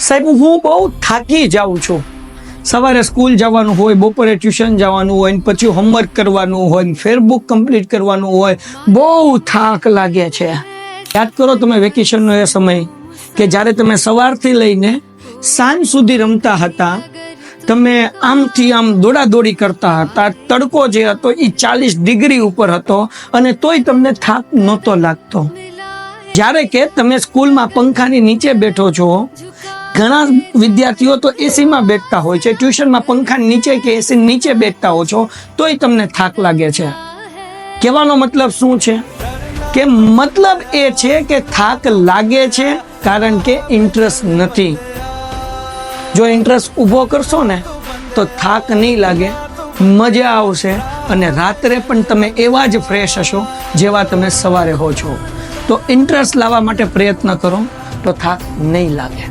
સાહેબ હું બહુ થાકી જાઉં છું, સવારે સ્કૂલ જવાનું હોય, બપોરે ટ્યુશન જવાનું હોય, ને પછી હોમવર્ક કરવાનું હોય, ફેરબુક કમ્પ્લીટ કરવાનું હોય, બહુ થાક લાગે છે. યાદ કરો તમે વેકેશનનો એ સમય કે જ્યારે તમે સવારથી લઈને સાંજ સુધી રમતા હતા, તમે આમથી આમ દોડાદોડી કરતા હતા, તડકો જે હતો એ 40 ડિગ્રી ઉપર હતો અને તોય તમને થાક નહોતો લાગતો. જ્યારે કે તમે સ્કૂલમાં પંખાની નીચે બેઠો છો, ઘણા વિદ્યાર્થીઓ તો એસીમાં બેઠતા હોય છે, ટ્યુશનમાં પંખાની નીચે કે એસી નીચે બેઠતા હો છો તોય તમને થાક લાગે છે. કહેવાનો મતલબ શું છે? કે મતલબ એ છે કે થાક લાગે છે કારણ કે ઇન્ટરેસ્ટ નથી. જો ઇન્ટરેસ્ટ ઊભો કરશો ને તો થાક નહીં લાગે, મજા આવશે અને રાત્રે પણ તમે એવા જ ફ્રેશ હશો જેવા તમે સવારે હો છો. તો ઇન્ટરેસ્ટ લાવવા માટે પ્રયત્ન કરો તો થાક નહીં લાગે.